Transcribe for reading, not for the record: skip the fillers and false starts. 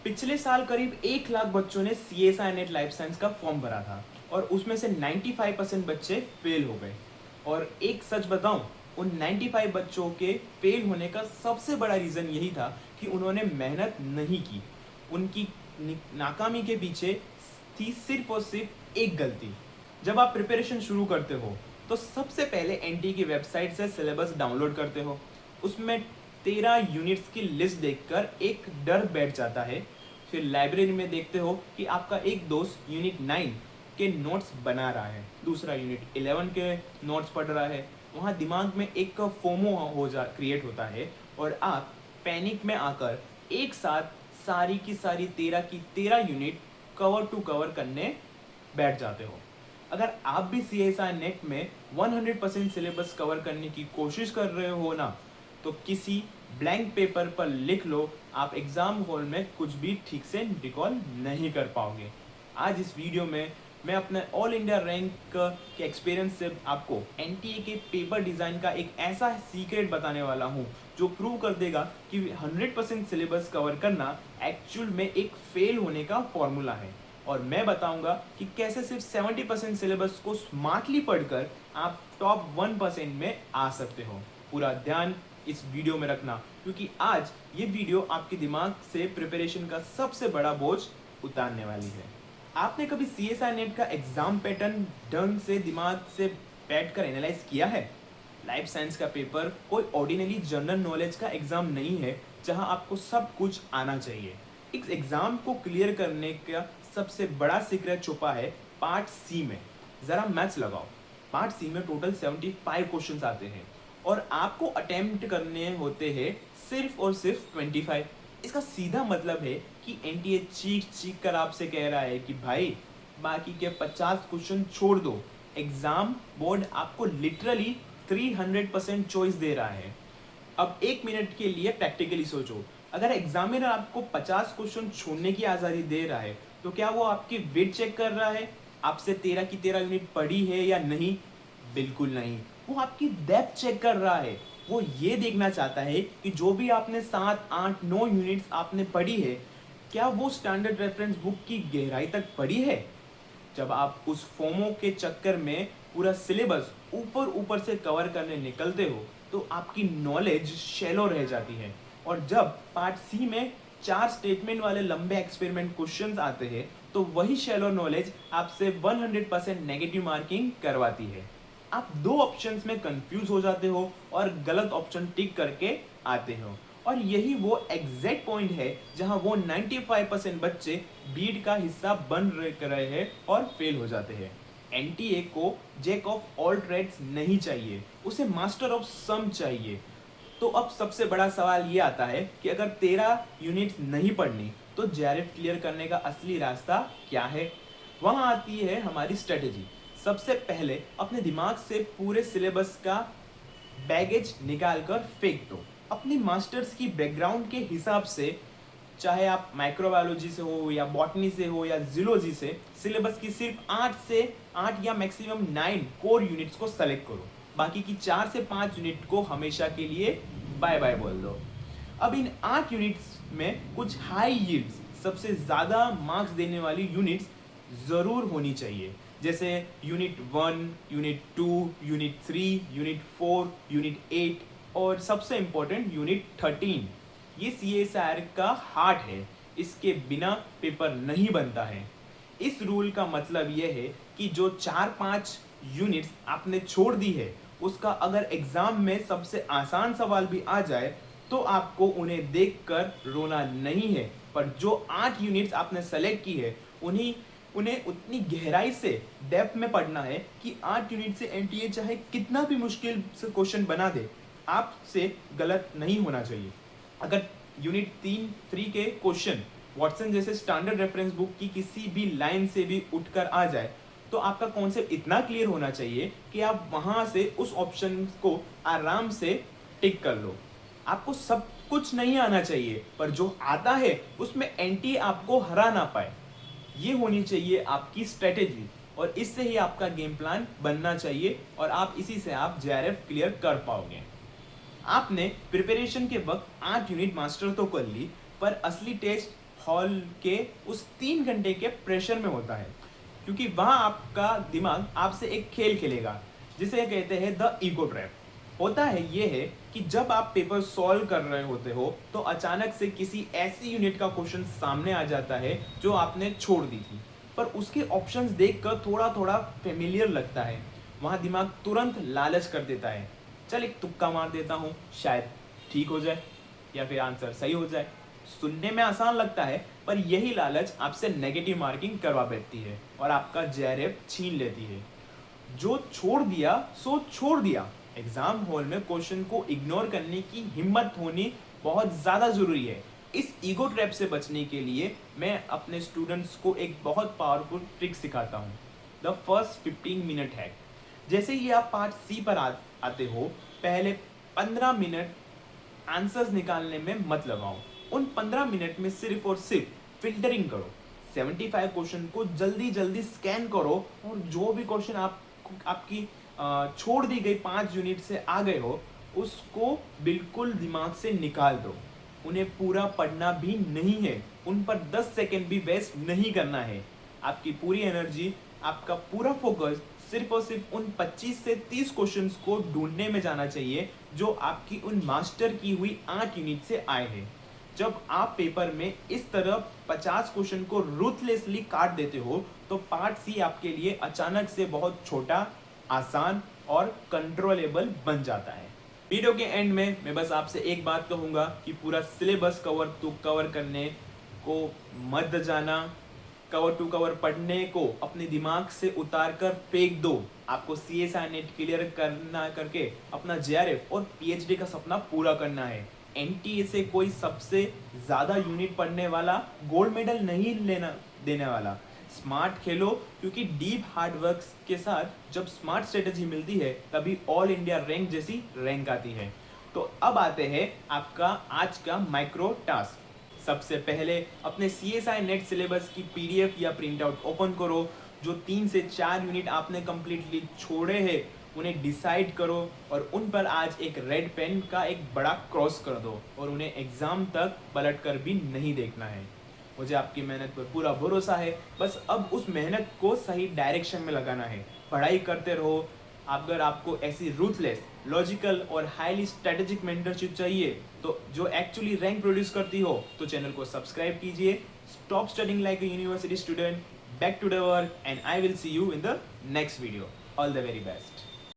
पिछले साल करीब 1 लाख बच्चों ने CSI नेट लाइफ साइंस का फॉर्म भरा था और उसमें से 95% बच्चे फेल हो गए। और एक सच बताऊं, उन 95 बच्चों के फेल होने का सबसे बड़ा रीज़न यही था कि उन्होंने मेहनत नहीं की। उनकी नाकामी के पीछे थी सिर्फ और सिर्फ एक गलती। जब आप प्रिपरेशन शुरू करते हो तो सबसे पहले एनटीए की वेबसाइट से सिलेबस डाउनलोड करते हो। उसमें 13 यूनिट्स की लिस्ट देखकर एक डर बैठ जाता है। फिर लाइब्रेरी में देखते हो कि आपका एक दोस्त यूनिट 9 के नोट्स बना रहा है, दूसरा यूनिट 11 के नोट्स पढ़ रहा है। वहाँ दिमाग में एक फोमो क्रिएट होता है और आप पैनिक में आकर एक साथ सारी की सारी 13 की 13 यूनिट कवर टू कवर करने बैठ जाते हो। अगर आप भी CSI नेट में 100% सिलेबस कवर करने की कोशिश कर रहे हो ना, तो किसी ब्लैंक पेपर पर लिख लो, आप एग्ज़ाम हॉल में कुछ भी ठीक से रिकॉल नहीं कर पाओगे। आज इस वीडियो में मैं अपने ऑल इंडिया रैंक के एक्सपीरियंस से आपको एनटीए के पेपर डिज़ाइन का एक ऐसा सीक्रेट बताने वाला हूँ जो प्रूव कर देगा कि 100% सिलेबस कवर करना एक्चुअल में एक फेल होने का फॉर्मूला है। और मैं बताऊंगा कि कैसे सिर्फ 70% सिलेबस को स्मार्टली पढ़कर आप टॉप 1% में आ सकते हो। पूरा ध्यान इस वीडियो में रखना, क्योंकि आज ये वीडियो आपके दिमाग से प्रिपरेशन का सबसे बड़ा बोझ उतारने वाली है। आपने कभी CSI नेट का एग्जाम पैटर्न ढंग से दिमाग से बैठकर एनालाइज किया है? लाइफ साइंस का पेपर कोई ऑर्डिनरी जनरल नॉलेज का एग्जाम नहीं है जहां आपको सब कुछ आना चाहिए। इस एग्जाम को क्लियर करने का सबसे बड़ा सीक्रेट छुपा है पार्ट सी में। जरा मैथ्स लगाओ। पार्ट सी में टोटल 75 क्वेश्चंस आते हैं और आपको अटेम्प्ट करने होते हैं सिर्फ और सिर्फ 25। इसका सीधा मतलब है कि एनटीए चीख चीख कर आपसे कह रहा है कि भाई बाकी के 50 क्वेश्चन छोड़ दो। एग्जाम बोर्ड आपको लिटरली 300% चॉइस दे रहा है। अब 1 मिनट के लिए प्रैक्टिकली सोचो, अगर एग्जामिनर आपको 50 क्वेश्चन छोड़ने की आज़ादी दे रहा है तो क्या वो आपकी वेट चेक कर रहा है, आपसे 13 की 13 यूनिट पढ़ी है या नहीं? बिल्कुल नहीं। वो आपकी डेप्थ चेक कर रहा है। वो ये देखना चाहता है कि जो भी आपने 7, 8, 9 यूनिट्स आपने पढ़ी है, क्या वो स्टैंडर्ड रेफरेंस बुक की गहराई तक पढ़ी है? जब आप उस फोमो के चक्कर में पूरा सिलेबस ऊपर ऊपर से कवर करने निकलते हो तो आपकी नॉलेज शैलो रह जाती है। और जब पार्ट सी में 4 स्टेटमेंट वाले लंबे एक्सपेरिमेंट क्वेश्चंस आते हैं तो वही शैलो नॉलेज आपसे 100% नेगेटिव मार्किंग करवाती है। आप 2 ऑप्शंस में कंफ्यूज हो जाते हो और गलत ऑप्शन टिक करके आते हो। और यही वो एग्जैक्ट पॉइंट है जहां वो 95% बच्चे बीट का हिस्सा बन रहे हैं और फेल हो जाते हैं। एनटीए को जैक ऑफ ऑल ट्रेड्स नहीं चाहिए, उसे मास्टर ऑफ सम चाहिए। तो अब सबसे बड़ा सवाल ये आता है कि अगर 13 यूनिट्स नहीं पढ़नी तो जेआरएफ क्लियर करने का असली रास्ता क्या है? वहां आती है हमारी स्ट्रेटेजी। सबसे पहले अपने दिमाग से पूरे सिलेबस का बैगेज निकाल कर फेंक दो। अपनी मास्टर्स की बैकग्राउंड के हिसाब से, चाहे आप माइक्रोबायोलॉजी से हो या बॉटनी से हो या जूलॉजी से, सिलेबस की सिर्फ 8 या मैक्सिमम 9 कोर यूनिट्स को सेलेक्ट करो। बाकी की 4 से 5 यूनिट को हमेशा के लिए बाय बाय बोल दो। अब इन 8 यूनिट्स में कुछ हाई यील्ड्स, सबसे ज़्यादा मार्क्स देने वाली यूनिट्स ज़रूर होनी चाहिए, जैसे unit 1, unit 2, unit 3, unit 4, unit 8 और सबसे इम्पोर्टेंट यूनिट 13। ये CSIR का हार्ट है, इसके बिना पेपर नहीं बनता है। इस रूल का मतलब यह है कि जो 4-5 यूनिट्स आपने छोड़ दी है, उसका अगर एग्जाम में सबसे आसान सवाल भी आ जाए तो आपको उन्हें देखकर रोना नहीं है, पर जो 8 यूनिट्स आपने सेलेक्ट की है उन्हें उतनी गहराई से डेप्थ में पढ़ना है कि 8 यूनिट से एनटीए चाहे कितना भी मुश्किल से क्वेश्चन बना दे, आपसे गलत नहीं होना चाहिए। अगर यूनिट 3 के क्वेश्चन वॉटसन जैसे स्टैंडर्ड रेफरेंस बुक की किसी भी लाइन से भी उठकर आ जाए तो आपका कॉन्सेप्ट इतना क्लियर होना चाहिए कि आप वहां से उस ऑप्शन को आराम से टिक कर लो। आपको सब कुछ नहीं आना चाहिए, पर जो आता है उसमें एनटीए आपको हरा ना पाए। ये होनी चाहिए आपकी स्ट्रेटेजी और इससे ही आपका गेम प्लान बनना चाहिए और आप इसी से आप जेआरएफ क्लियर कर पाओगे। आपने प्रिपरेशन के वक्त 8 यूनिट मास्टर तो कर ली, पर असली टेस्ट हॉल के उस 3 घंटे के प्रेशर में होता है, क्योंकि वहाँ आपका दिमाग आपसे एक खेल खेलेगा जिसे कहते हैं द ईगो ट्रैप। होता है ये है कि जब आप पेपर सॉल्व कर रहे होते हो तो अचानक से किसी ऐसी यूनिट का क्वेश्चन सामने आ जाता है जो आपने छोड़ दी थी, पर उसके ऑप्शंस देखकर थोड़ा थोड़ा फेमिलियर लगता है। वहाँ दिमाग तुरंत लालच कर देता है, चल एक तुक्का मार देता हूँ, शायद ठीक हो जाए या फिर आंसर सही हो जाए। सुनने में आसान लगता है, पर यही लालच आपसे नेगेटिव मार्किंग करवा बैठती है और आपका जेआरएफ छीन लेती है। जो छोड़ दिया सो छोड़ दिया। एग्जाम हॉल में क्वेश्चन को इग्नोर करने की हिम्मत होनी बहुत ज़्यादा ज़रूरी है। इस ईगो ट्रैप से बचने के लिए मैं अपने स्टूडेंट्स को एक बहुत पावरफुल ट्रिक सिखाता हूँ, द फर्स्ट 15 मिनट हैक। जैसे ही आप पार्ट सी पर आते हो, पहले 15 मिनट आंसर्स निकालने में मत लगाओ। उन 15 मिनट में सिर्फ और सिर्फ फिल्टरिंग करो। 75 क्वेश्चन को जल्दी जल्दी स्कैन करो और जो भी क्वेश्चन आपकी छोड़ दी गई 5 यूनिट से आ गए हो उसको बिल्कुल दिमाग से निकाल दो। उन्हें पूरा पढ़ना भी नहीं है, उन पर 10 सेकेंड भी वेस्ट नहीं करना है। आपकी पूरी एनर्जी, आपका पूरा फोकस सिर्फ और सिर्फ उन 25 से 30 क्वेश्चंस को ढूंढने में जाना चाहिए जो आपकी उन मास्टर की हुई 8 यूनिट से आए हैं। जब आप पेपर में इस तरह 50 क्वेश्चन को रूथलेसली काट देते हो तो पार्ट सी आपके लिए अचानक से बहुत छोटा, आसान और कंट्रोलेबल बन जाता है। वीडियो के एंड में मैं बस आपसे एक बात कहूँगा कि पूरा सिलेबस कवर करने को मत जाना। कवर टू कवर पढ़ने को अपने दिमाग से उतार कर फेंक दो। आपको CSI नेट क्लियर करके अपना JRF और PhD का सपना पूरा करना है। NTA से कोई सबसे ज़्यादा यूनिट पढ़ने वाला गोल्ड मेडल नहीं देने वाला। स्मार्ट खेलो, क्योंकि डीप हार्ड वर्क के साथ जब स्मार्ट स्ट्रेटेजी मिलती है तभी ऑल इंडिया रैंक जैसी रैंक आती है। तो अब आते हैं आपका आज का माइक्रो टास्क। सबसे पहले अपने CSI नेट सिलेबस की PDF या प्रिंट आउट ओपन करो। जो 3 से 4 यूनिट आपने कंप्लीटली छोड़े हैं उन्हें डिसाइड करो और उन पर आज एक रेड पेन का एक बड़ा क्रॉस कर दो और उन्हें एग्जाम तक पलट कर भी नहीं देखना है। मुझे आपकी मेहनत पर पूरा भरोसा है, बस अब उस मेहनत को सही डायरेक्शन में लगाना है। पढ़ाई करते रहो। अगर आपको ऐसी रूथलेस, लॉजिकल और हाईली स्ट्रेटेजिक मेंटरशिप चाहिए तो जो एक्चुअली रैंक प्रोड्यूस करती हो तो चैनल को सब्सक्राइब कीजिए। Stop studying like a university student, back to the work, and I will see you in the next video. All the very best.